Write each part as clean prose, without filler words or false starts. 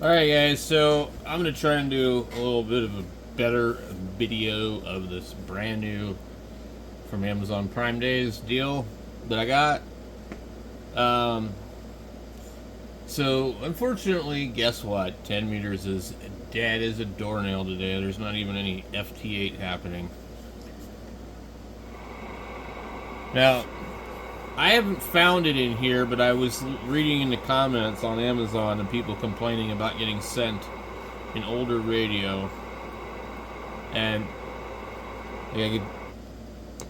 Alright guys, so I'm going to try and do a little bit of a better video of this brand new from Amazon Prime Days deal that I got. So unfortunately, guess what? 10 meters is dead as a doornail today. There's not even any FT8 happening. Now, I haven't found it in here, but I was reading in the comments on Amazon and people complaining about getting sent an older radio. And I could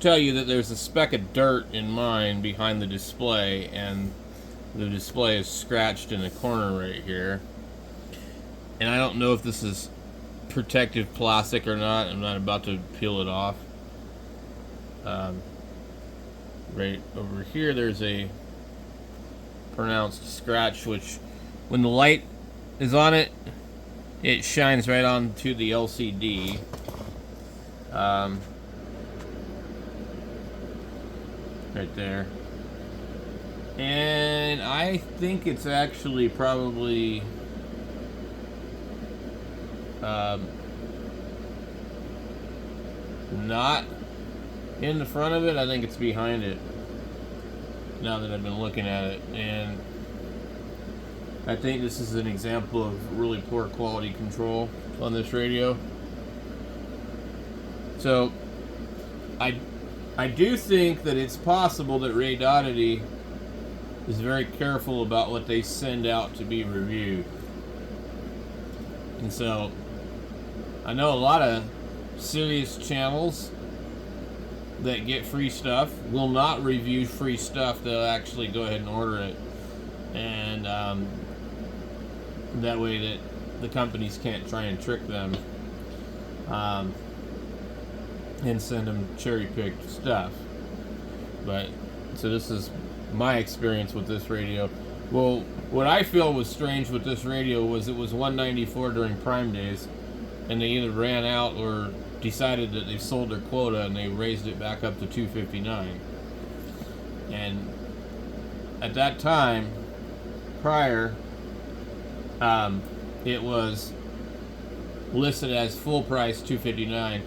tell you that there's a speck of dirt in mine behind the display, and the display is scratched in the corner right here. And I don't know if this is protective plastic or not. I'm not about to peel it off. Right over here there's a pronounced scratch, which when the light is on it, it shines right onto the LCD. Right there. And I think it's actually probably not in the front of it. I think it's behind it, now that I've been looking at it. And I think this is an example of really poor quality control on this radio. So I do think that it's possible that Radioddity is very careful about what they send out to be reviewed. And so I know a lot of serious channels that get free stuff will not review free stuff. They'll actually go ahead and order it, and that way that the companies can't try and trick them and send them cherry-picked stuff. But so this is my experience with this radio. Well, what I feel was strange with this radio was it was $194 during Prime Days, and they either ran out or decided that they sold their quota and they raised it back up to $259. And at that time, prior, it was listed as full price $259,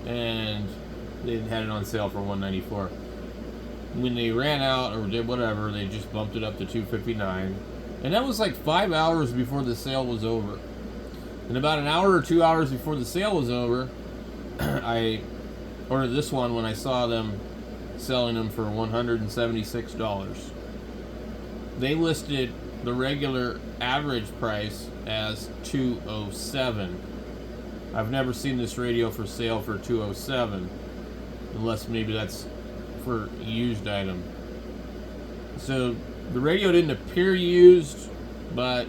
and they had it on sale for $194. When they ran out or did whatever, they just bumped it up to $259, and that was like 5 hours before the sale was over. And about an hour or 2 hours before the sale was over, I ordered this one when I saw them selling them for $176. They listed the regular average price as $207. I've never seen this radio for sale for $207, unless maybe that's for a used item. So the radio didn't appear used, but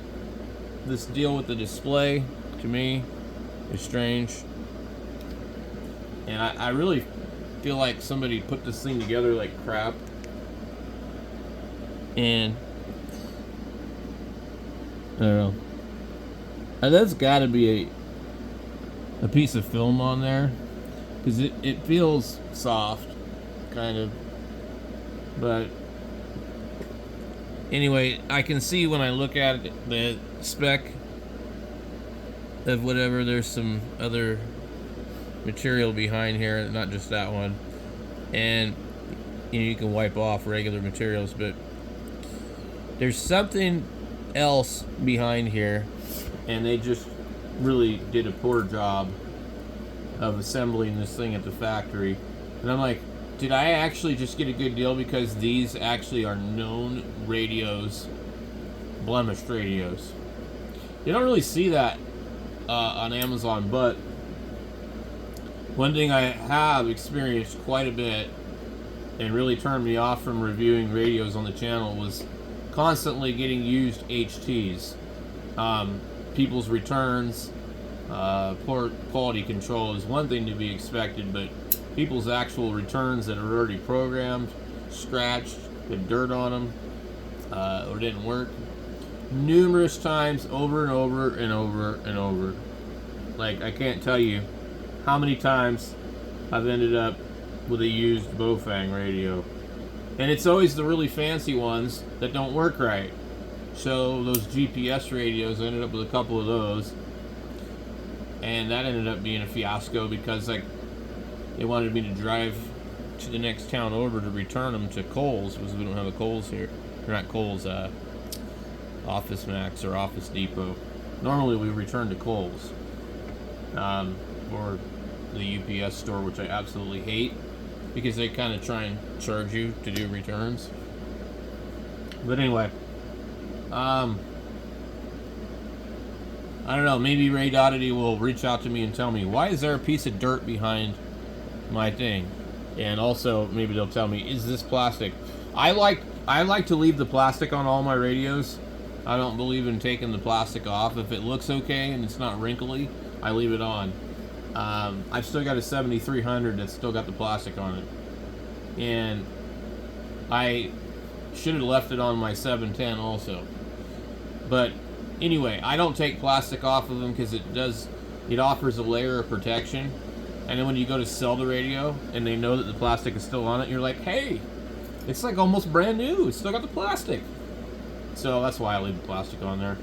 this deal with the display to me is strange. And I really feel like somebody put this thing together like crap. And I don't know. And that's got to be a piece of film on there, because it feels soft, kind of. But anyway, I can see when I look at it, the spec of whatever, there's some other material behind here, not just that one. And you can wipe off regular materials, but there's something else behind here, and they just really did a poor job of assembling this thing at the factory. And I'm like, did I actually just get a good deal, because these actually are known radios, blemished radios? You don't really see that on Amazon, but one thing I have experienced quite a bit and really turned me off from reviewing radios on the channel was constantly getting used HTs. People's returns, poor quality control is one thing to be expected, but people's actual returns that are already programmed, scratched, with dirt on them, or didn't work, numerous times, over and over and over and over. Like, I can't tell you how many times I've ended up with a used Bofang radio. And it's always the really fancy ones that don't work right. So those GPS radios, I ended up with a couple of those, and that ended up being a fiasco because like they wanted me to drive to the next town over to return them to Kohl's, because we don't have a Kohl's here. Or not Kohl's, Office Max or Office Depot. Normally we return to Kohl's, or the UPS store, which I absolutely hate because they kind of try and charge you to do returns. But anyway, I don't know, maybe Radioddity will reach out to me and tell me, why is there a piece of dirt behind my thing? And also maybe they'll tell me, is this plastic? I like to leave the plastic on all my radios. I don't believe in taking the plastic off. If it looks okay and it's not wrinkly, I leave it on. I've still got a 7300 that's still got the plastic on it, and I should have left it on my 710 also. But anyway, I don't take plastic off of them because it offers a layer of protection. And then when you go to sell the radio and they know that the plastic is still on it, you're like, hey, it's like almost brand new. It's still got the plastic. So that's why I leave the plastic on there.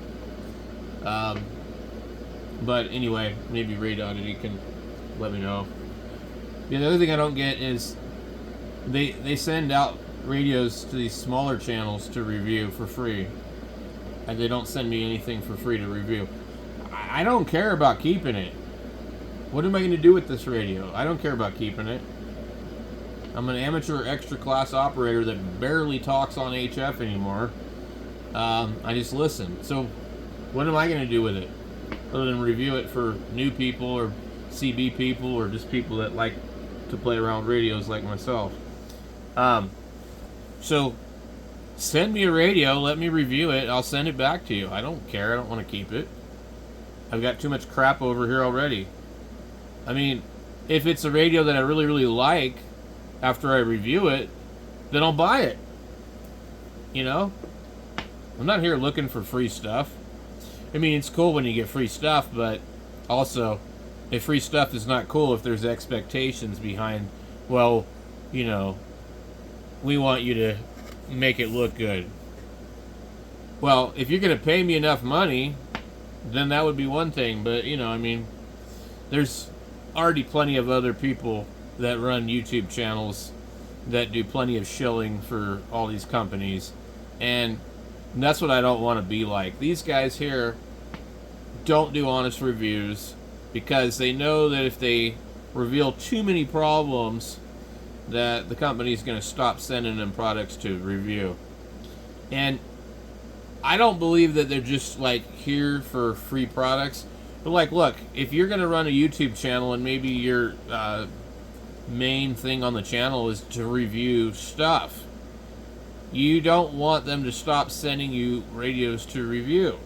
But anyway, maybe Radioddity can let me know. Yeah, the other thing I don't get is they send out radios to these smaller channels to review for free, and they don't send me anything for free to review. I don't care about keeping it. What am I going to do with this radio? I don't care about keeping it. I'm an amateur extra class operator that barely talks on HF anymore. I just listen. So what am I going to do with it other than review it for new people or CB people or just people that like to play around with radios like myself? So send me a radio, let me review it, I'll send it back to you. I don't care, I don't want to keep it. I've got too much crap over here already. I mean, if it's a radio that I really, really like after I review it, then I'll buy it. You know? I'm not here looking for free stuff. I mean, it's cool when you get free stuff, but also, if free stuff is not cool if there's expectations behind, well, you know, we want you to make it look good. Well, if you're going to pay me enough money, then that would be one thing. But, you know, I mean, there's already plenty of other people that run YouTube channels that do plenty of shilling for all these companies. And that's what I don't want to be like. These guys here don't do honest reviews because they know that if they reveal too many problems, that the company's going to stop sending them products to review. And I don't believe that they're just like here for free products. But like, look, if you're going to run a YouTube channel and maybe your main thing on the channel is to review stuff, you don't want them to stop sending you radios to review,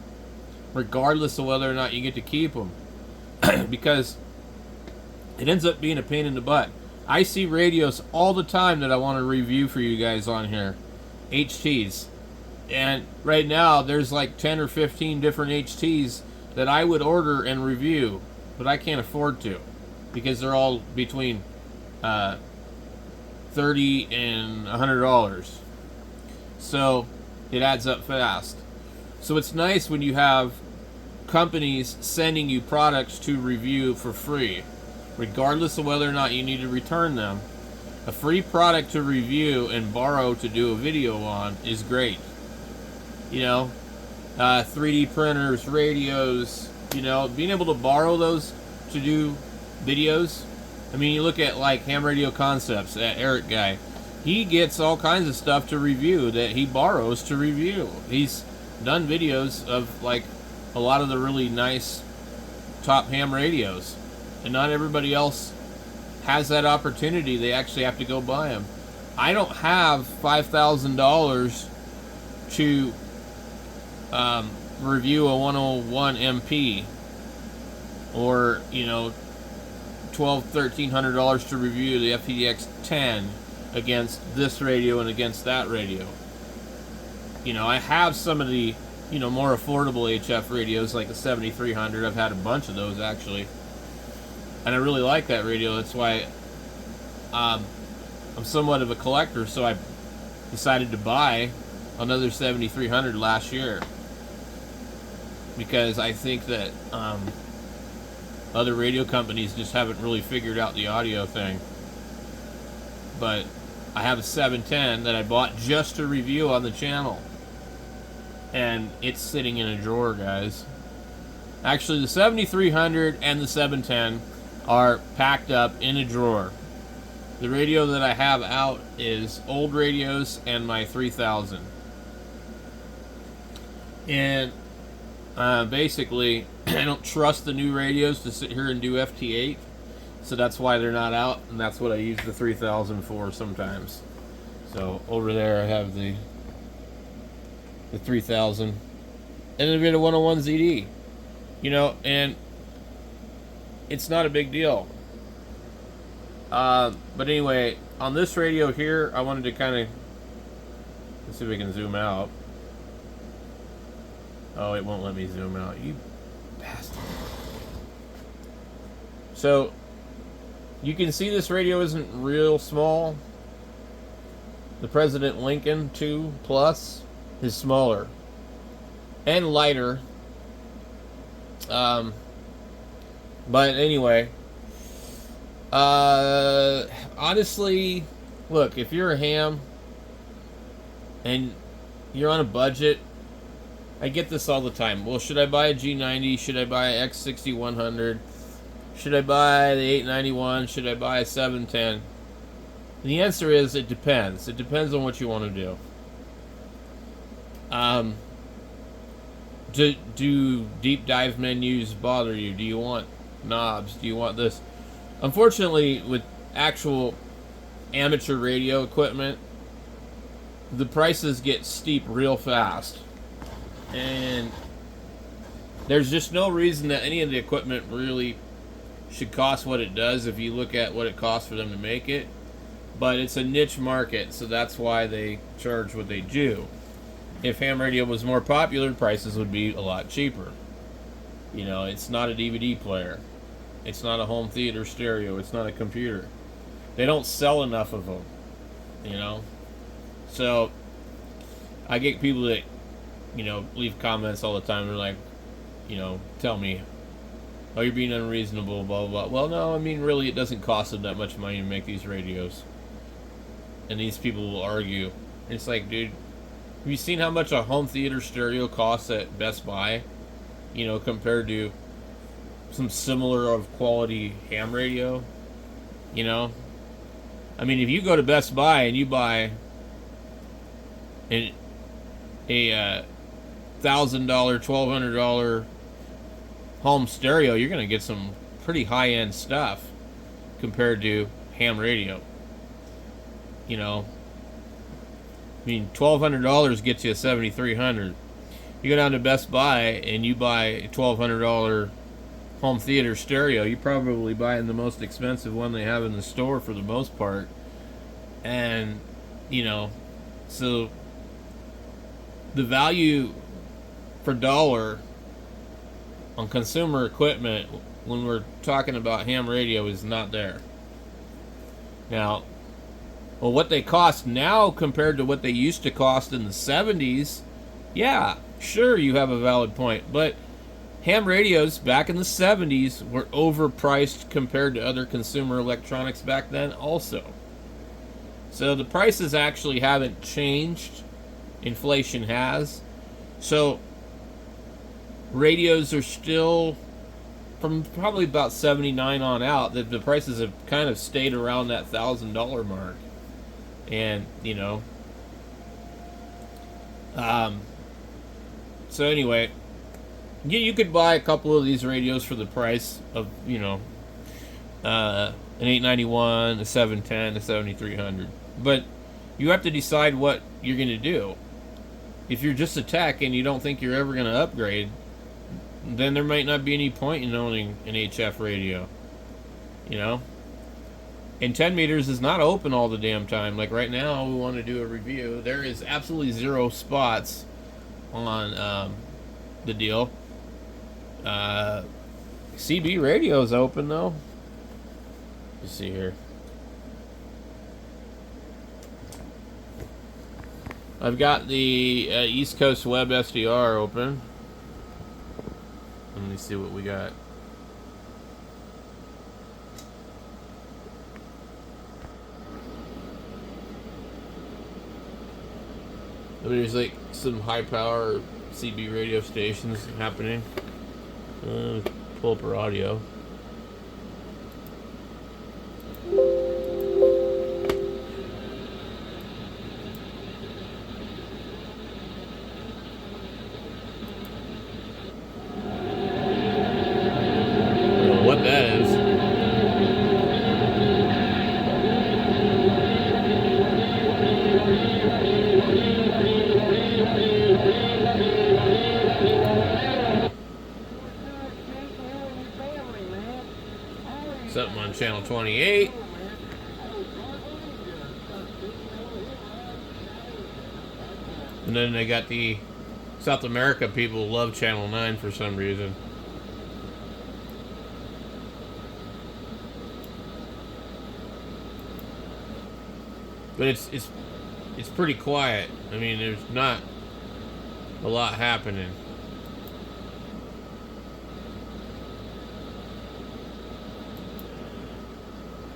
regardless of whether or not you get to keep them. Because it ends up being a pain in the butt. I see radios all the time that I want to review for you guys on here. HTs. And right now, there's like 10 or 15 different HTs that I would order and review, but I can't afford to, because they're all between $30 and $100. So it adds up fast. So it's nice when you have companies sending you products to review for free, regardless of whether or not you need to return them. A free product to review and borrow to do a video on is great. You know, 3D printers, radios, you know, being able to borrow those to do videos. I mean, you look at like Ham Radio Concepts, that Eric guy. He gets all kinds of stuff to review that he borrows to review. He's done videos of like a lot of the really nice top ham radios. And not everybody else has that opportunity. They actually have to go buy them. I don't have $5,000 to review a 101 MP, or, you know, $1,300 to review the FPDX 10 against this radio and against that radio. You know, I have some of the, you know, more affordable HF radios like the 7300. I've had a bunch of those actually, and I really like that radio. That's why I'm somewhat of a collector, so I decided to buy another 7300 last year. because I think that other radio companies just haven't really figured out the audio thing. But I have a 710 that I bought just to review on the channel, and it's sitting in a drawer, guys. Actually, the 7300 and the 710 are packed up in a drawer. The radio that I have out is old radios and my 3000. And basically, I don't trust the new radios to sit here and do FT8, so that's why they're not out, and that's what I use the 3000 for sometimes. So over there I have the 3000, and then we had a 101 ZD, you know, and it's not a big deal. But anyway, on this radio here, I wanted to kind of, let's see if we can zoom out. Oh, it won't let me zoom out, you bastard. So you can see this radio isn't real small. The President Lincoln 2 Plus is smaller and lighter. But anyway, honestly, look, if you're a ham and you're on a budget, I get this all the time. Well, should I buy a G90? Should I buy a X60-100? Should I buy the 891? Should I buy a 710? The answer is it depends. It depends on what you want to do. Do deep dive menus bother you? Do you want knobs? Do you want this? Unfortunately, with actual amateur radio equipment, the prices get steep real fast. And there's just no reason that any of the equipment really should cost what it does if you look at what it costs for them to make it. But it's a niche market, so that's why they charge what they do. If ham radio was more popular, prices would be a lot cheaper. You know, it's not a DVD player. It's not a home theater stereo. It's not a computer. They don't sell enough of them, you know. So I get people that, you know, leave comments all the time. They're like, you know, tell me, oh, you're being unreasonable, blah, blah, blah. Well, no, I mean, really, it doesn't cost them that much money to make these radios. And these people will argue. It's like, dude, have you seen how much a home theater stereo costs at Best Buy? You know, compared to some similar of quality ham radio? You know? I mean, if you go to Best Buy and you buy a $1,000, $1,200 home stereo, you're going to get some pretty high-end stuff compared to ham radio. You know, I mean, $1,200 gets you a 7300. You go down to Best Buy and you buy a $1,200 home theater stereo, you're probably buying the most expensive one they have in the store for the most part. And, you know, so the value per dollar on consumer equipment when we're talking about ham radio is not there. Now, well, what they cost now compared to what they used to cost in the 70s, yeah, sure, you have a valid point. But ham radios back in the 70s were overpriced compared to other consumer electronics back then also. So the prices actually haven't changed. Inflation has. So radios are still, from probably about 79 on out, that the prices have kind of stayed around that $1,000 mark. And, you know, so anyway, you could buy a couple of these radios for the price of, you know, an 891, a 710, a 7300. But you have to decide what you're going to do. If you're just a tech and you don't think you're ever going to upgrade, then there might not be any point in owning an HF radio. You know? And 10 meters is not open all the damn time. Like right now, we want to do a review. There is absolutely 0 spots on the deal. CB radio is open though. Let's see here. I've got the East Coast Web SDR open. me see what we got. I mean, there's like some high power CB radio stations happening. Pull up our audio. Something on channel 28. And then they got the South America people love channel 9 for some reason. But it's pretty quiet. I mean, there's not a lot happening.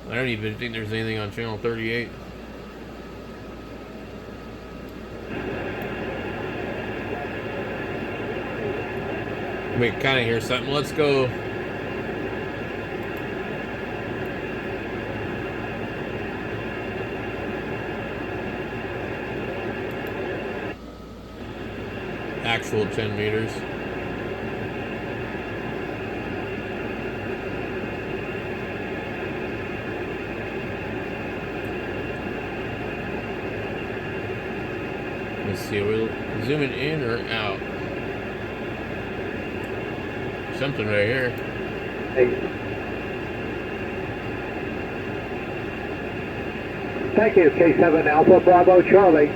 I don't even think there's anything on channel 38. We can kind of hear something. Let's go. Actual 10 meters. Let's see, are we zooming in or out? Something right here. Hey. Thank you, K7 Alpha Bravo Charlie.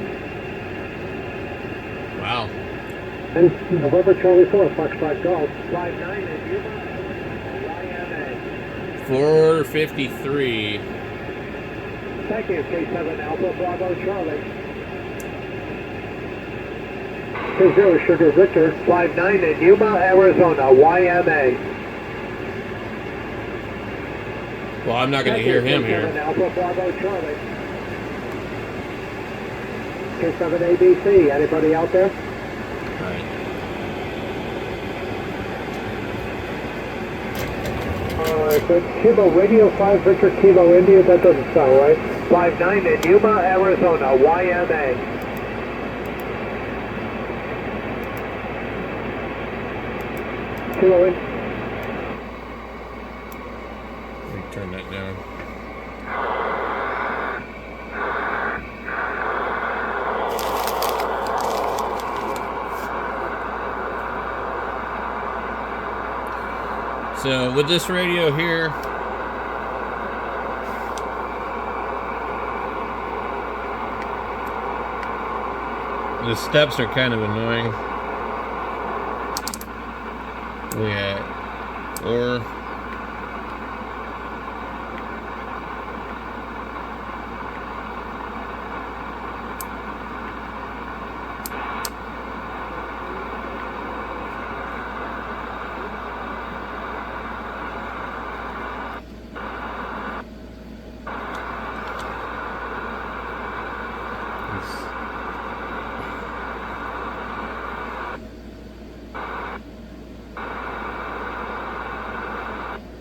Wow. And November Charlie 4, Foxtrot Golf, 59 and YMA. 453. Thank you, K7 Alpha Bravo Charlie. 20 Sugar Victor, 59 in Yuma, Arizona, YMA. Well, I'm not going to hear him here. Alpha Bravo Charlie. K7 ABC, anybody out there? Right. Good. Kilo Radio 5 Victor Kilo India, that doesn't sound right. 59 in Yuma, Arizona, YMA. Kilo in. Let me turn that down. So with this radio here, the steps are kind of annoying. We at or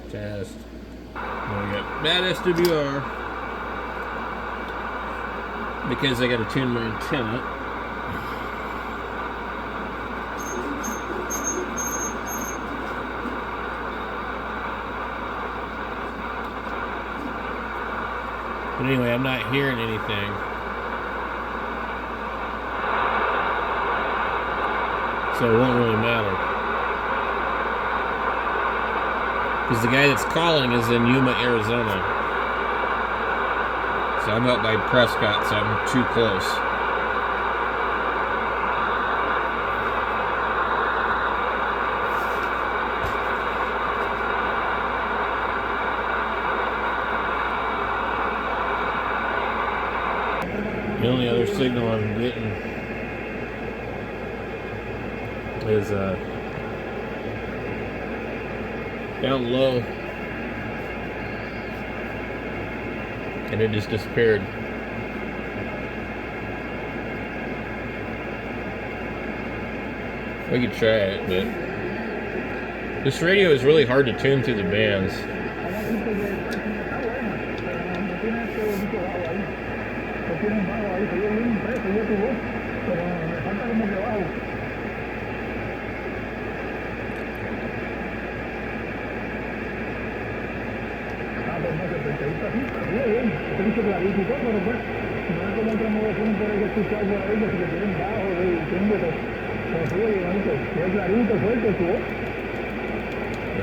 test. Now we got bad SWR because I got to tune my antenna. But anyway, I'm not hearing anything. So it won't really matter. Because the guy that's calling is in Yuma, Arizona. So I'm up by Prescott, so I'm too close. The only other signal I'm getting is down low, and it just disappeared. We could try it, but this radio is really hard to tune through the bands.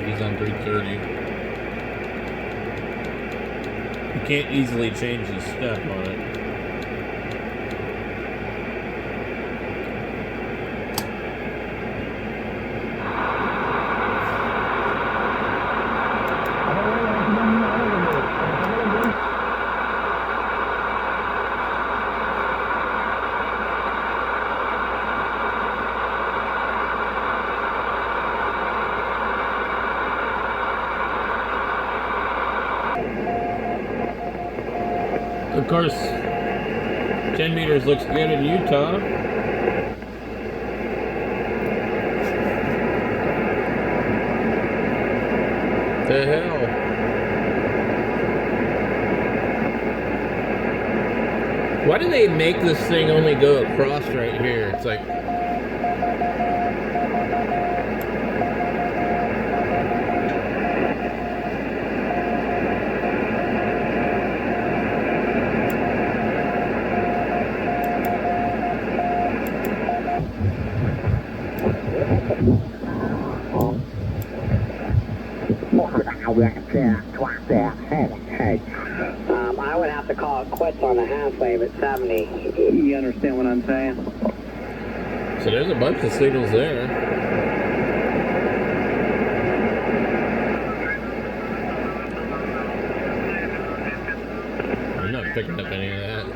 He's on 330. You can't easily change the step on it. Of course, 10 meters looks good in Utah. The hell? Why do they make this thing only go across right here? It's like... I would have to call it quits on the half wave at 70. You understand what I'm saying? So there's a bunch of signals there. I'm not picking up any of that.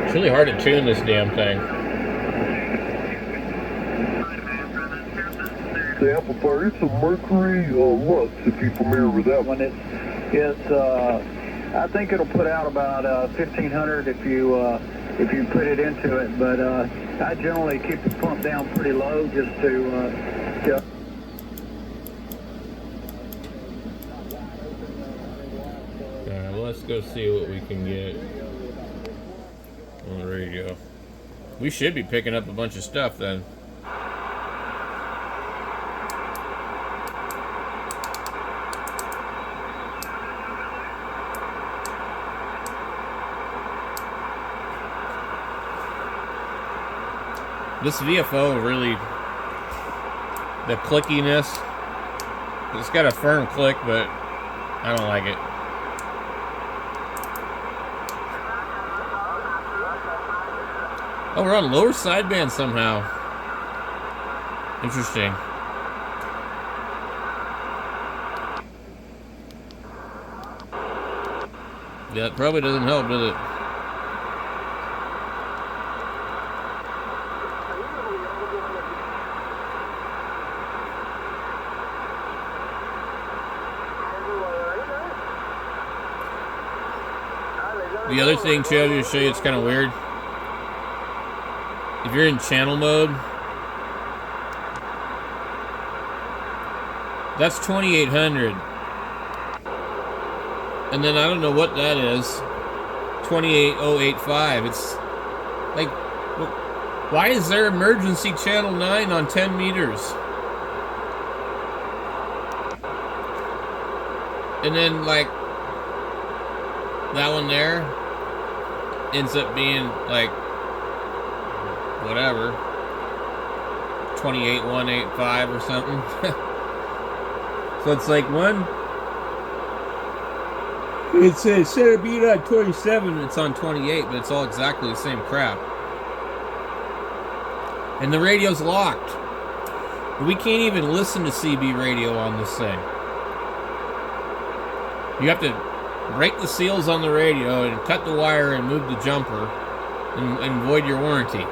It's really hard to tune this damn thing. The amplifier, it's a Mercury Lux, if you're familiar with that one. It's I think it'll put out about 1,500 if you put it into it, but I generally keep the pump down pretty low just to Alright, well, let's go see what we can get on the radio. We should be picking up a bunch of stuff then. This VFO really, the clickiness, it's got a firm click, but I don't like it. Oh, we're on lower sideband somehow. Interesting. Yeah, it probably doesn't help, does it? The other thing, Chad, to show you, it's kind of weird. If you're in channel mode, that's 2800. And then I don't know what that is. 28085. It's like, why is there emergency channel 9 on 10 meters? And then, like, that one there ends up being like whatever 28185 or something. So it's like one, it says instead of being on 27 it's on 28, but it's all exactly the same crap. And the radio's locked. We can't even listen to CB radio on this thing. You have to break the seals on the radio and cut the wire and move the jumper and void your warranty.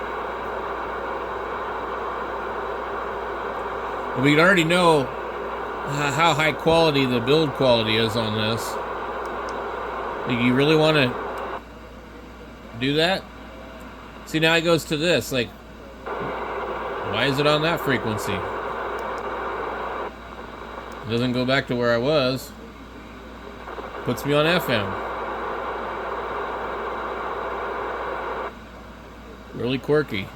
We already know how high quality the build quality is on this. You really want to do that? See, now it goes to this. Like, why is it on that frequency? It doesn't go back to where I was. Puts me on FM. Really quirky.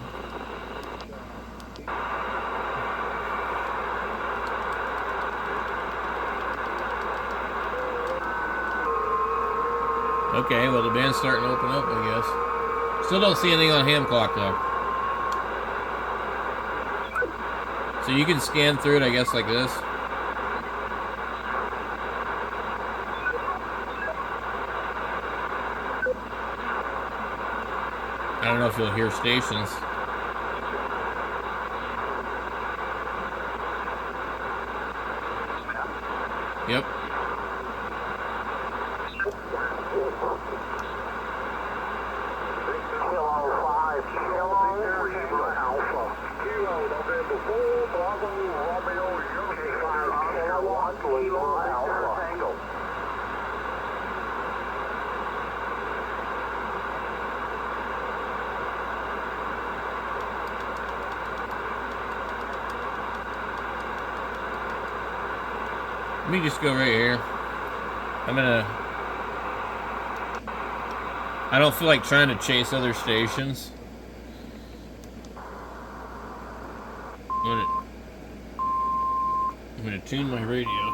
Okay, well the band's starting to open up, I guess. Still don't see anything on ham clock though. So you can scan through it, I guess, like this. I don't know if you'll hear stations. Yep. Let me just go right here. I don't feel like trying to chase other stations. I'm gonna tune my radio.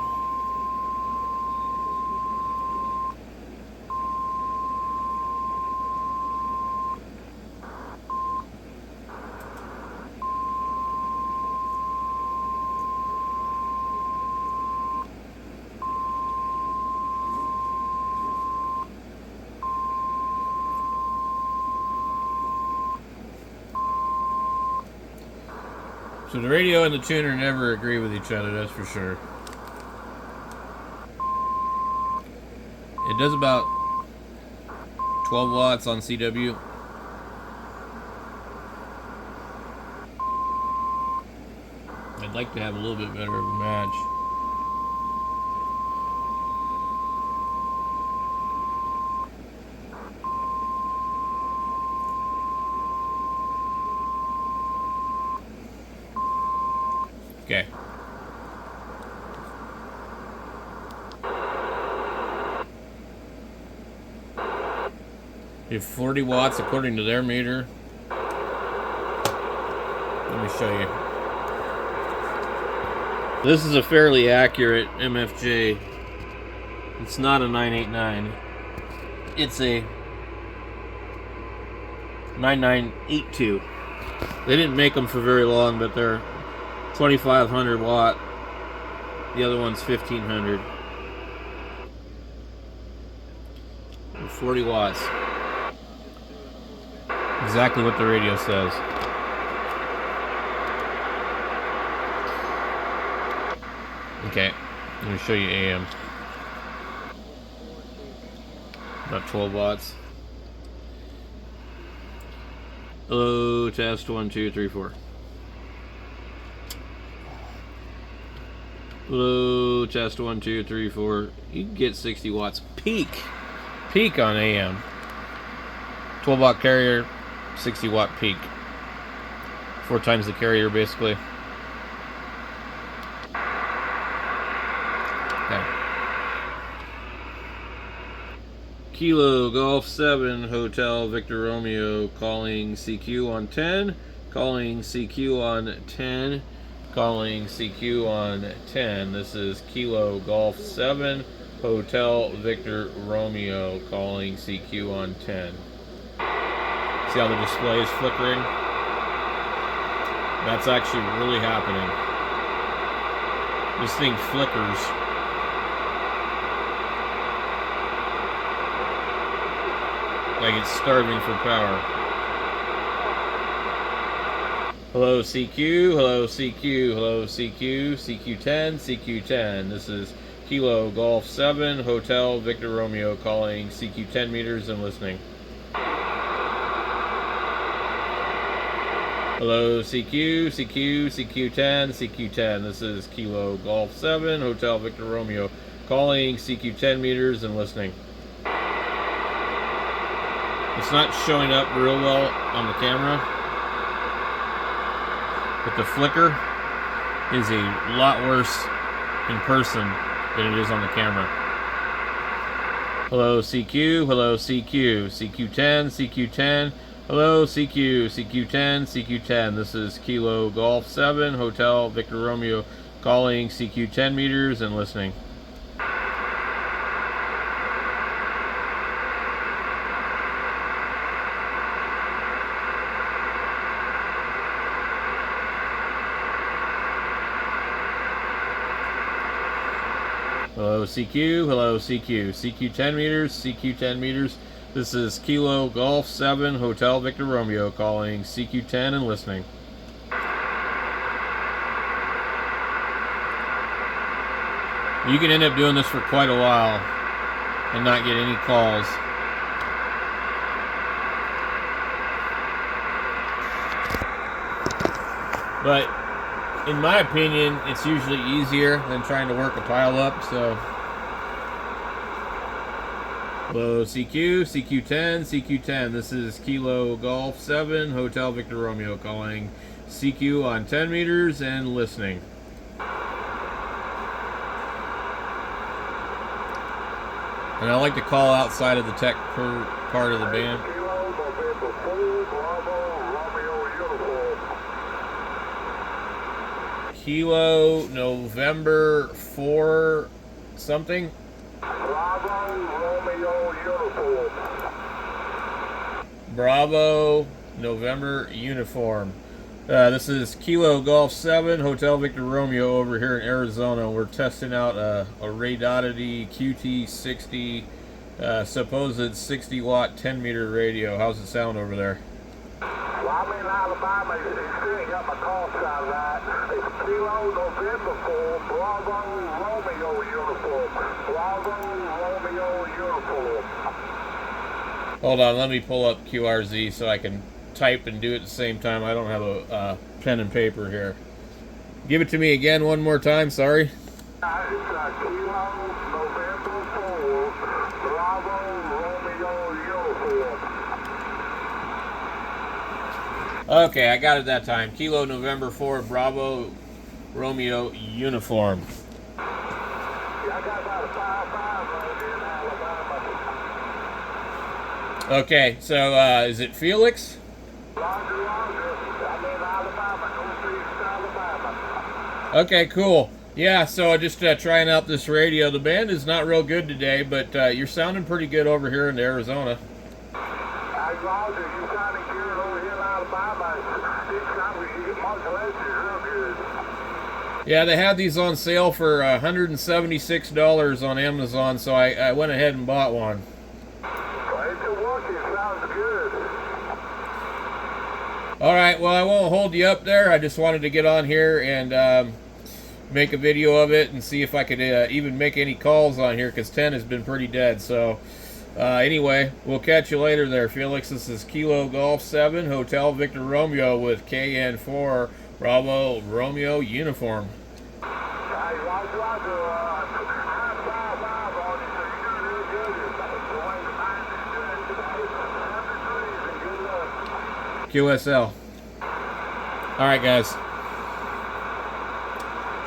So the radio and the tuner never agree with each other, that's for sure. It does about 12 watts on CW. I'd like to have a little bit better of a match. Okay. You have 40 watts according to their meter. Let me show you. This is a fairly accurate MFJ. It's not a 989. It's a 9982. They didn't make them for very long, but they're 2500 watt. The other one's 1500. 40 watts. Exactly what the radio says. Okay, I'm going to show you AM. About 12 watts. Hello, test 1, 2, 3, 4. Hello, test 1, 2, 3, 4. You can get 60 watts peak on AM. 12 watt carrier, 60 watt peak. 4 times the carrier basically. Okay. Kilo Golf 7 Hotel Victor Romeo calling CQ on 10. Calling CQ on 10. Calling CQ on 10. This is Kilo Golf 7 Hotel Victor Romeo calling CQ on 10. See how the display is flickering? That's actually really happening. This thing flickers. Like it's starving for power. Hello CQ, hello CQ, hello CQ, CQ10, CQ10. This is Kilo Golf 7 Hotel Victor Romeo, calling CQ 10 meters and listening. Hello, CQ, CQ, CQ10, CQ10. This is Kilo Golf 7 Hotel Victor Romeo, calling CQ 10 meters and listening. It's not showing up real well on the camera, but the flicker is a lot worse in person than it is on the camera. Hello, CQ, hello, CQ, CQ10, CQ10. Hello, CQ, CQ10, CQ10. This is Kilo Golf 7 Hotel Victor Romeo, calling CQ 10 meters and listening. Hello, CQ, hello, CQ, CQ 10 meters, CQ 10 meters. This is Kilo Golf 7 Hotel Victor Romeo, calling CQ 10 and listening. You can end up doing this for quite a while and not get any calls. But in my opinion, it's usually easier than trying to work a pile up, so. Hello, CQ, CQ10, CQ10. This is Kilo Golf 7 Hotel Victor Romeo, calling CQ on 10 meters and listening. And I like to call outside of the tech part of the band. Kilo November 4 something. Bravo November uniform. This is Kilo Golf 7 Hotel Victor Romeo over here in Arizona. We're testing out a Radioddity qt60 supposed 60 watt 10 meter radio. How's it sound over there? Well, I'm in Alabama. You still ain't got my call sign right. It's Kilo November 4 Bravo Romeo uniform. Bravo Romeo uniform. Hold on, let me pull up QRZ so I can type and do it at the same time. I don't have a pen and paper here. Give it to me again one more time, sorry. It's Kilo November 4 Bravo Romeo uniform. Okay, I got it that time. Kilo November 4 Bravo Romeo uniform. Yeah, I got about a 5-5 right here in Alabama. Okay, so is it Felix? Roger. I'm in Alabama, northeast Alabama. Okay, cool. Yeah, so just trying out this radio. The band is not real good today, but you're sounding pretty good over here in Arizona. Hey, Roger, you sounding good over here in Alabama. It's time you get modulation real good. Yeah, they had these on sale for $176 on Amazon, so I went ahead and bought one. Well, it's working. Sounds good. All right, well, I won't hold you up there. I just wanted to get on here and make a video of it and see if I could even make any calls on here, because 10 has been pretty dead. So anyway, we'll catch you later there, Felix. This is Kilo Golf 7 Hotel Victor Romeo with KN4 Bravo Romeo uniform. Hey, Roger. I'm 5-5 on you, so you're doing real good. It's the way the mind is doing today. 100 degrees and good luck. QSL. All right, guys.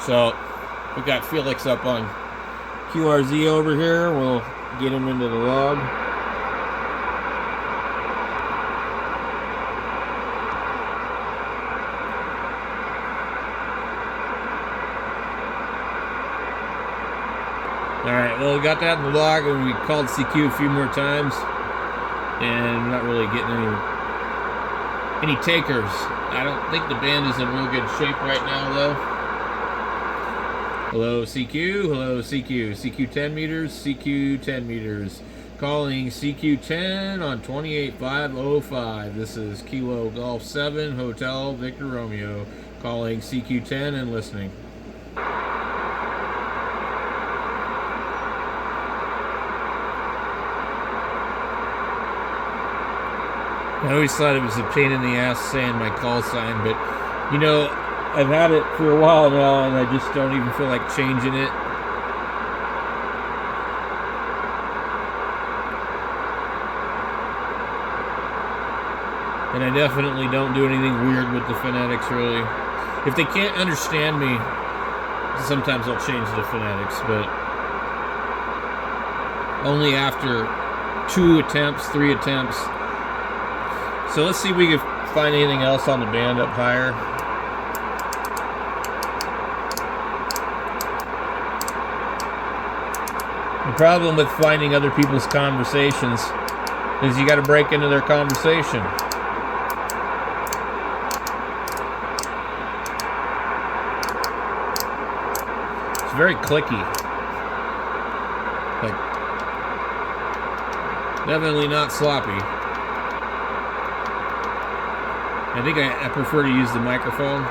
So we got Felix up on QRZ over here. We'll get him into the log. All right, well, we got that in the log, and we called CQ a few more times, and not really getting any takers. I don't think the band is in real good shape right now, though. Hello, CQ. Hello, CQ. CQ 10 meters. CQ 10 meters. Calling CQ 10 on 28505. This is Kilo Golf 7 Hotel Victor Romeo. Calling CQ 10 and listening. I always thought it was a pain in the ass saying my call sign, but you know, I've had it for a while now and I just don't even feel like changing it. And I definitely don't do anything weird with the phonetics, really. If they can't understand me, sometimes I'll change the phonetics, but only after 2 attempts, 3 attempts. So let's see if we can find anything else on the band up higher. The problem with finding other people's conversations is you got to break into their conversation. It's very clicky. Like, definitely not sloppy. I think I prefer to use the microphone.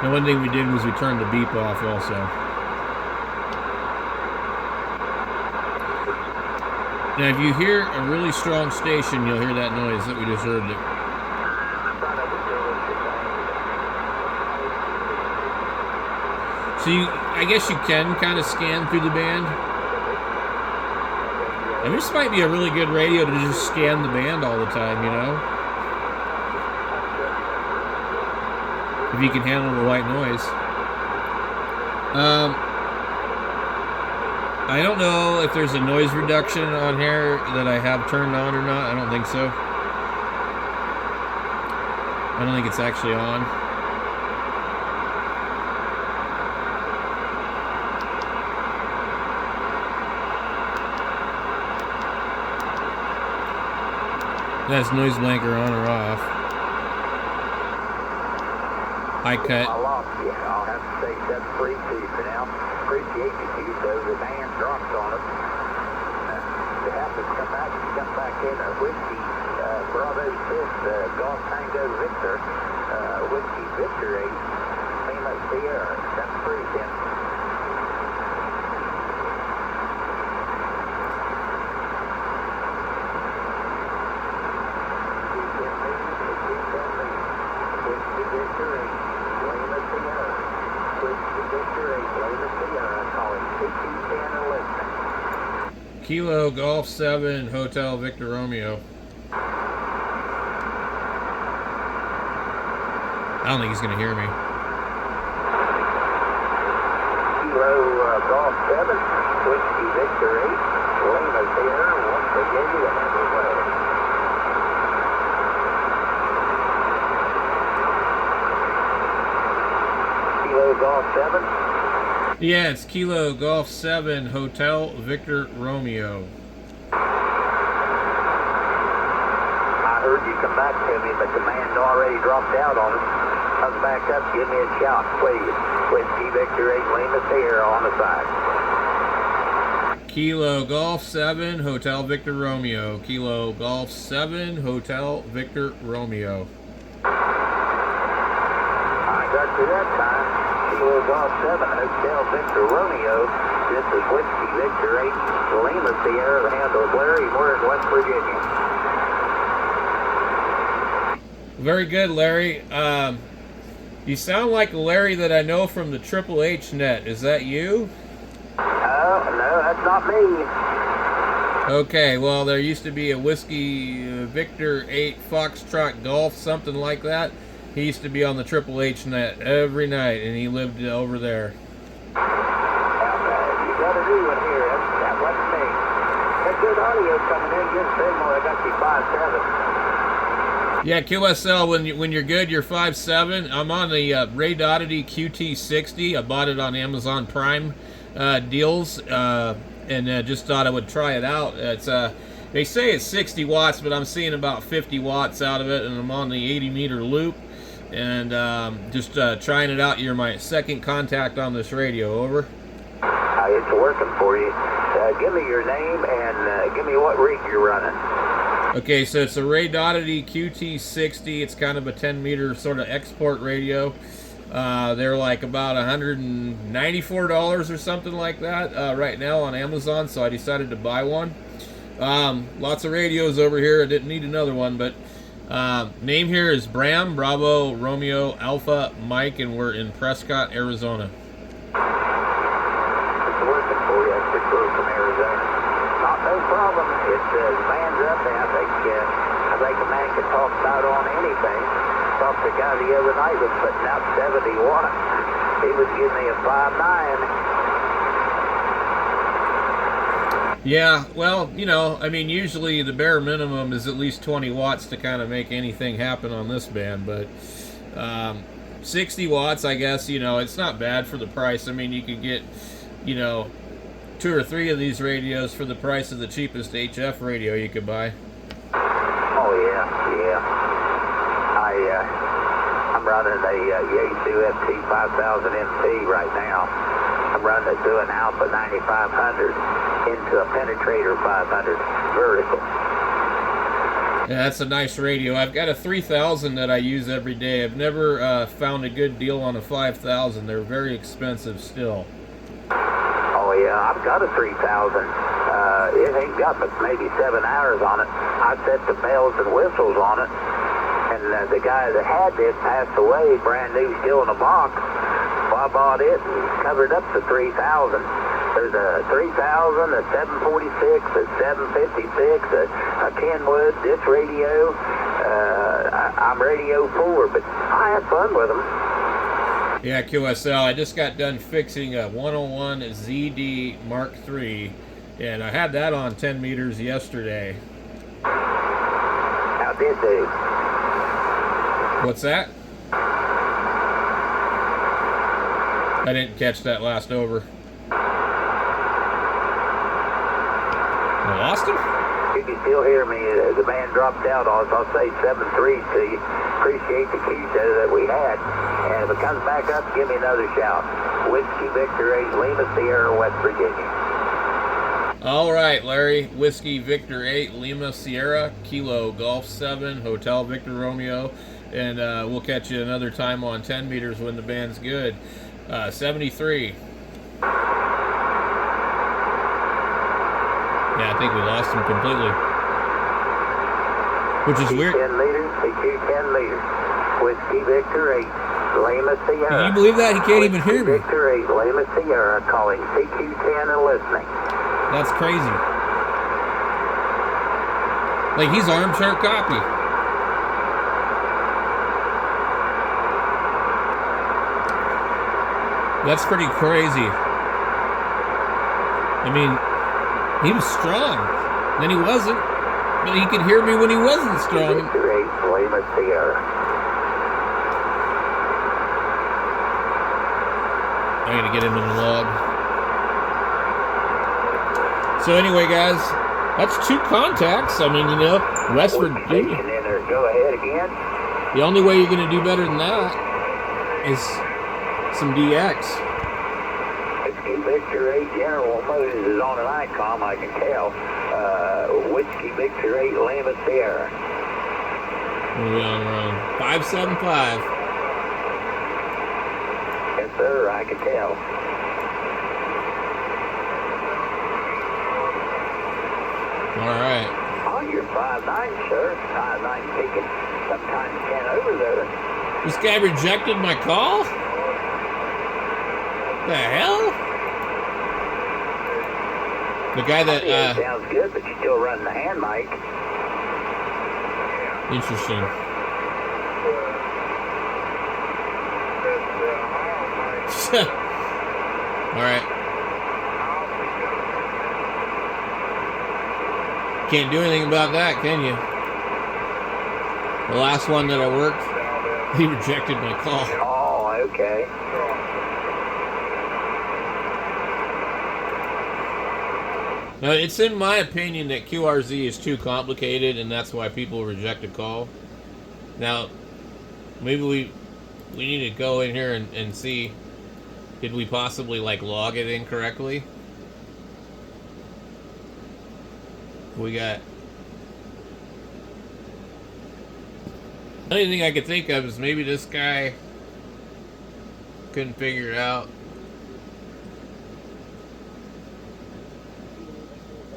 And one thing we did was we turned the beep off also. Now if you hear a really strong station, you'll hear that noise that we just heard. So I guess you can kind of scan through the band. And this might be a really good radio to just scan the band all the time, you know? If you can handle the white noise. I don't know if there's a noise reduction on here that I have turned on or not. I don't think so. I don't think it's actually on. That's noise blanker on or off. High cut. I lost you. I'll have to say that's free to you for now. Appreciate you, so the band drops on us. You have to come back in a Whiskey Bravo 6 Golf Tango Victor, Whiskey Victor 8, Lima Sierra. That's free, Tim. Kilo Golf 7 Hotel Victor Romeo. I don't think he's going to hear me. Kilo Golf 7, Whiskey Victor 8, Lima Sierra, once again, you have it well. Kilo Golf 7? Yeah, it's Kilo Golf 7 Hotel Victor Romeo. I heard you come back to me, but the man already dropped out on us. Come back up, give me a shout, please. Whiskey Victor 8, Lima Sierra on the side. Kilo Golf 7 Hotel Victor Romeo. Kilo Golf 7 Hotel Victor Romeo. I got you that time. Kilo Golf 7 Hotel Victor Romeo. This is Whiskey Victor 8, Lima Sierra. The handle Larry. We're in West Virginia. Very good, Larry. You sound like a Larry that I know from the Triple H net. Is that you? No, that's not me. Okay, well, there used to be a Whiskey Victor 8 Foxtrot Golf, something like that. He used to be on the Triple H net every night, and he lived over there. You got a new one here. That wasn't me. That good audio coming in. Just more. I got you 5.7. Yeah, QSL, when you're good, you're 5.7. I'm on the Radioddity qt60. I bought it on Amazon Prime deals, and just thought I would try it out. It's they say it's 60 watts, but I'm seeing about 50 watts out of it, and I'm on the 80-meter loop. And just trying it out. You're my second contact on this radio. Over. It's working for you. Give me your name and give me what rig you're running. Okay, so it's a Radioddity qt60. It's kind of a 10-meter sort of export radio. They're like about $194 or something like that right now on Amazon, so I decided to buy one. Lots of radios over here. I didn't need another one, but name here is Bram, Bravo, Romeo, Alpha, Mike, and we're in Prescott, Arizona. It's working for you. That's the crew from Arizona. Not no problem. It's man's up there. I think a man can talk about on anything. Talked to a guy the other night was putting out 70 watts. He was giving me a 5.9. Yeah, well, you know, I mean, usually the bare minimum is at least 20 watts to kind of make anything happen on this band, but 60 watts, I guess, you know, it's not bad for the price. I mean, you could get, you know, 2 or 3 of these radios for the price of the cheapest HF radio you could buy. Oh, yeah. I'm running a Yaesu FT 5000 MT right now. I'm running it through an Alpha 9500 into a Penetrator 500 vertical. Yeah, that's a nice radio. I've got a 3000 that I use every day. I've never found a good deal on a 5000. They're very expensive still. Oh, yeah, I've got a 3000. It ain't got but maybe 7 hours on it. I set the bells and whistles on it, and the guy that had this passed away, brand new, still in a box. So I bought it and covered up the 3000. There's a 3000, a 746, a 756, a Kenwood, this radio. I'm radio 4, but I had fun with them. Yeah, QSL. I just got done fixing a 101 ZD Mark III, and I had that on 10 meters yesterday. How'd this do? What's that? I didn't catch that last over. I lost him? You can still hear me. The man dropped out. I'll say 7-3 to you. Appreciate the Q-show that we had. And if it comes back up, give me another shout. Whiskey Victor 8, Lima Sierra, West Virginia. All right, Larry. Whiskey Victor 8, Lima Sierra, Kilo Golf 7, Hotel Victor Romeo. And we'll catch you another time on 10 meters when the band's good. 73. Yeah, I think we lost him completely. Which is weird. 10 meters, CQ 10 meters. Whiskey Victor 8, Lima Sierra. Can you believe that? He can't even hear me. Victor 8, Lima Sierra, calling CQ 10 and listening. That's crazy. Like, he's armchair copy. That's pretty crazy. I mean, he was strong. Then he wasn't. But he could hear me when he wasn't strong. Victor 8, Lima Sierra. I gotta get him in the log. So anyway, guys, that's 2 contacts. I mean, you know, West Virginia. Go ahead again. The only way you're gonna do better than that is some DX. Whiskey Victor 8 General Motors is on an ICOM, I can tell. Whiskey Victor 8 Lima Sierra. What are we on? We're on 575. Yes, sir, I can tell. All right. Oh, you're 5'9", sir. 5'9", taking sometimes 10 over there. This guy rejected my call? The hell? The guy that, it sounds good, but you still run the hand mic. Interesting. All right. Can't do anything about that, can you? The last one that I worked, he rejected my call. Oh, okay. Now, it's in my opinion that QRZ is too complicated, and that's why people reject a call. Now, maybe we need to go in here and see, did we possibly, like, log it incorrectly? We got... The only thing I could think of is maybe this guy couldn't figure it out.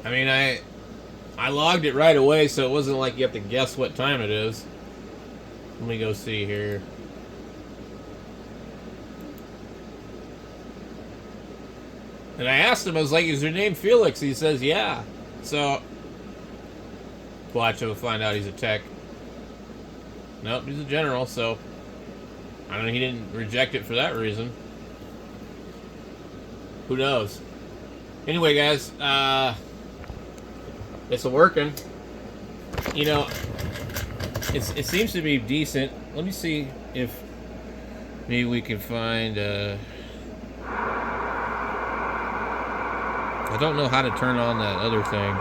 I mean, I I logged it right away, so it wasn't like you have to guess what time it is. Let me go see here. And I asked him, I was like, is your name Felix? He says, yeah. So, watch, we'll find out he's a tech. Nope, he's a general, so I don't know, he didn't reject it for that reason. Who knows? Anyway, guys, it's working. You know, it seems to be decent. Let me see if maybe we can find. I don't know how to turn on that other thing.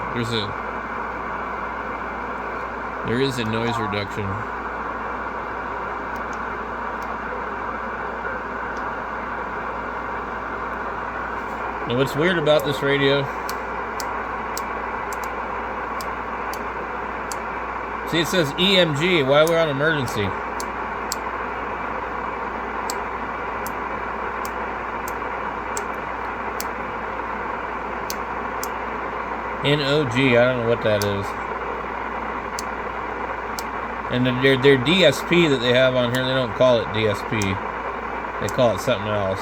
There is a noise reduction. Now, what's weird about this radio? See, it says EMG. Why we're on emergency? NOG. I don't know what that is. And their DSP that they have on here, they don't call it DSP. They call it something else.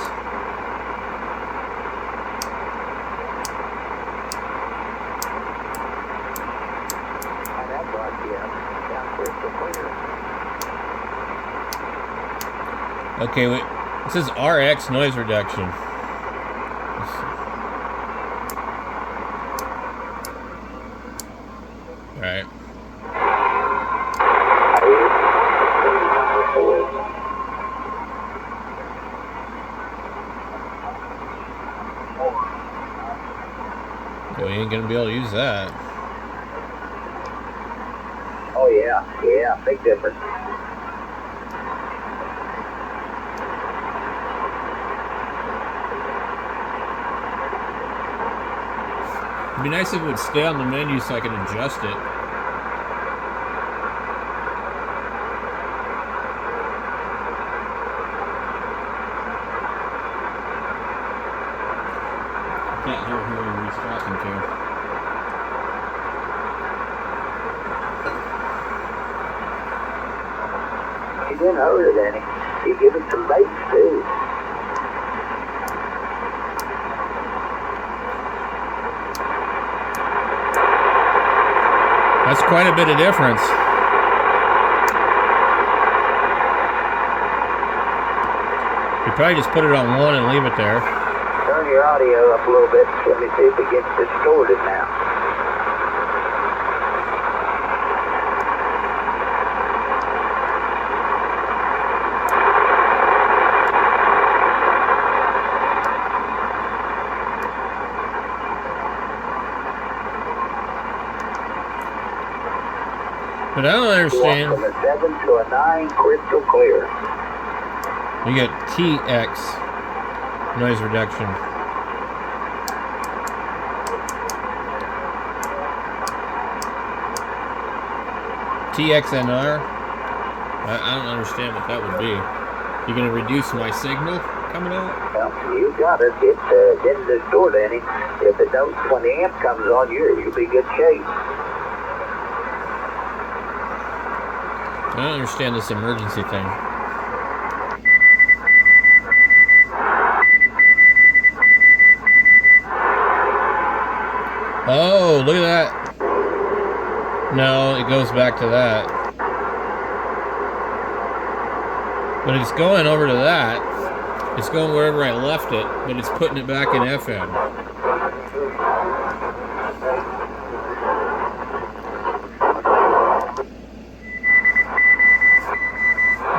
Okay, wait. It says RX noise reduction. Alright. Well, you ain't gonna be able to use that. Oh yeah, big difference. It'd be nice if it would stay on the menu so I can adjust it. I can't hear who he's talking to. He didn't hurt it any. He gave it some bass too. That's quite a bit of difference. You probably just put it on one and leave it there. Turn your audio up a little bit. Let me see if it gets distorted now. But I don't understand. From a 7 to a 9, crystal clear. You get TX noise reduction. TXNR? I don't understand what that would be. You're going to reduce my signal coming out? Well, you got it. It didn't distort any. If it don't, when the amp comes on, you'll be good shape. I don't understand this emergency thing. Oh, look at that. No, it goes back to that. But it's going over to that. It's going wherever I left it, but it's putting it back in FM.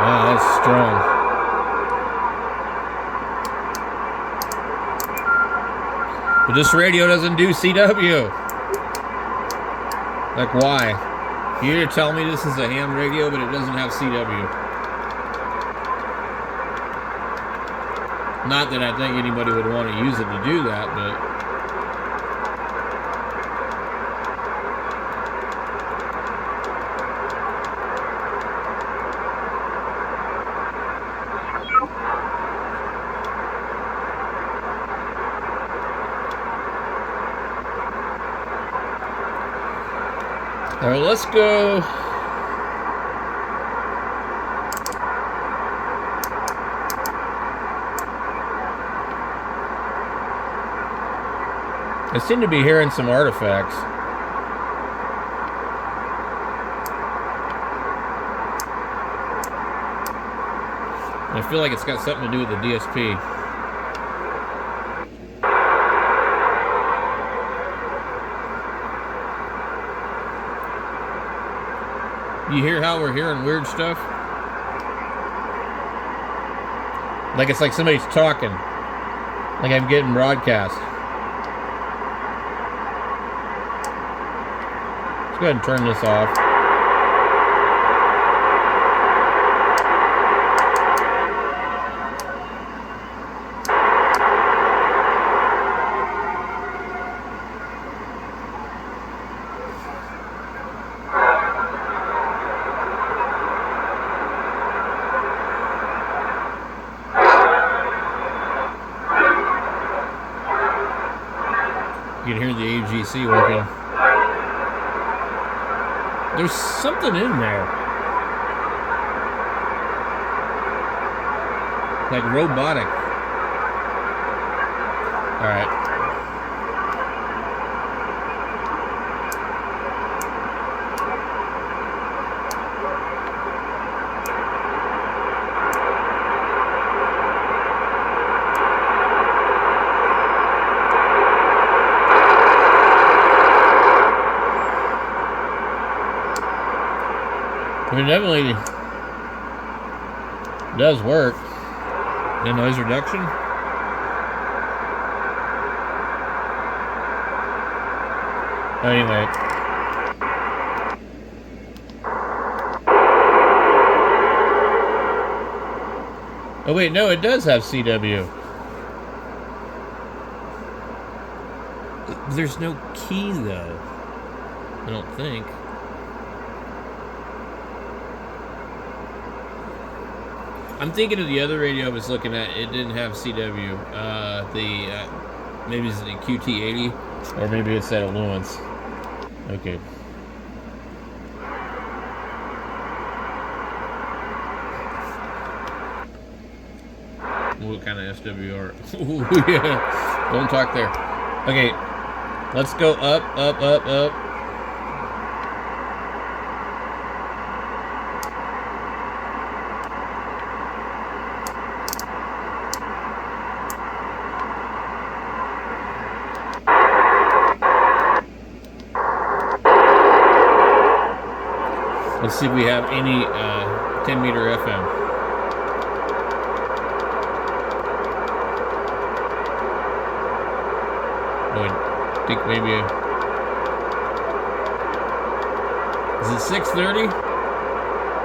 Wow, that's strong. But this radio doesn't do CW. Like, why? You're to tell me this is a ham radio, but it doesn't have CW. Not that I think anybody would want to use it to do that, but... All right, let's go. I seem to be hearing some artifacts. And I feel like it's got something to do with the DSP. You hear how we're hearing weird stuff? Like it's like somebody's talking. Like I'm getting broadcast. Let's go ahead and turn this off. You can hear the AGC working. There's something in there. Like robotic. Alright. I mean, it definitely does work. The noise reduction. Anyway. Oh wait, no, it does have CW. There's no key though. I don't think. I'm thinking of the other radio I was looking at. It didn't have CW. Maybe it's the qt60, or maybe it's that Luance. Okay. What kind of SWR? Ooh, yeah. Don't talk there. Okay. Let's go up, up, up, up. Let's see if we have any 10 meter FM. Oh, I think maybe is it 630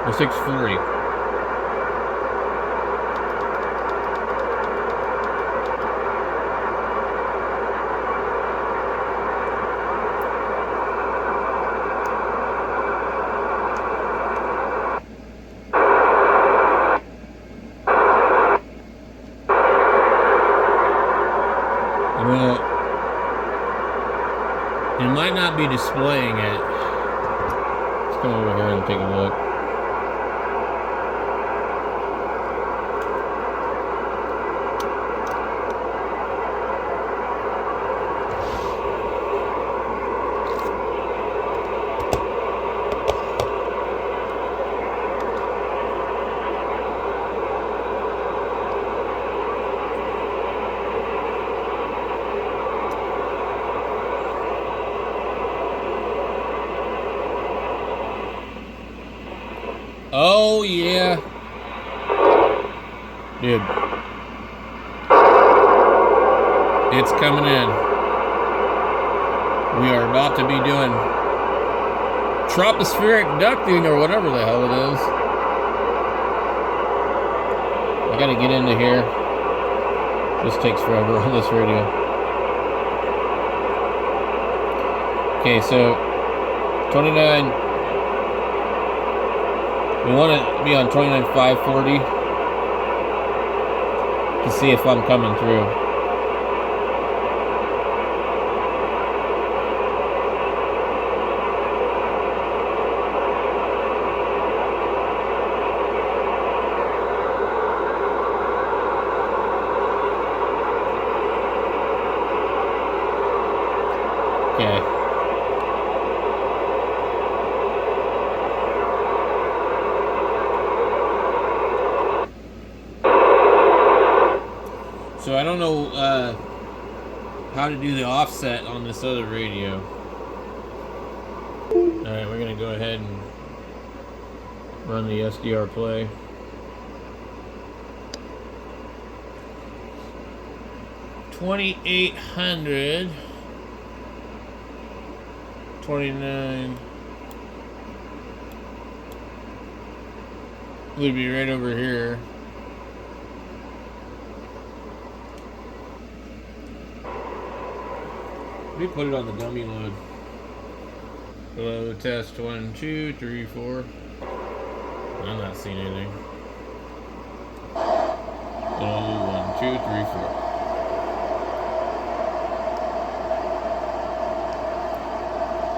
or 640? Well, it might not be displaying it. Let's come over here and take a look. Oh, yeah. Dude. It's coming in. We are about to be doing tropospheric ducting or whatever the hell it is. I gotta get into here. This takes forever on this radio. Okay, so 29. We want to be on 29.540 to see if I'm coming through. Okay. So I don't know how to do the offset on this other radio. Alright, we're going to go ahead and run the SDR play. $2,800. 29 would be right over here. Let me put it on the dummy load. Hello, test 1, 2, 3, 4. I'm not seeing anything. Hello, 1, 2, 3, 4.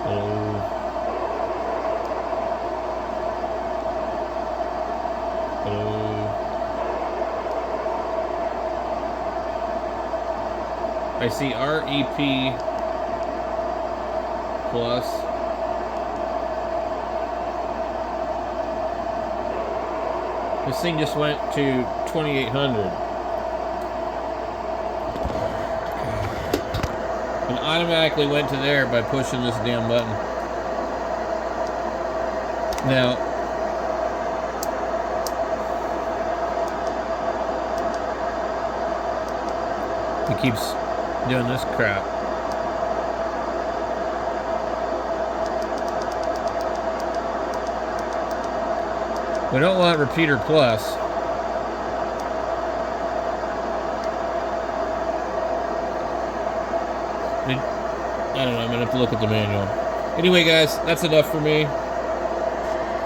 Hello. Hello. I see REP plus. This thing just went to 2,800. And automatically went to there by pushing this damn button. Now, it keeps doing this crap. We don't want repeater plus. I don't know, I'm gonna have to look at the manual. Anyway, guys, that's enough for me.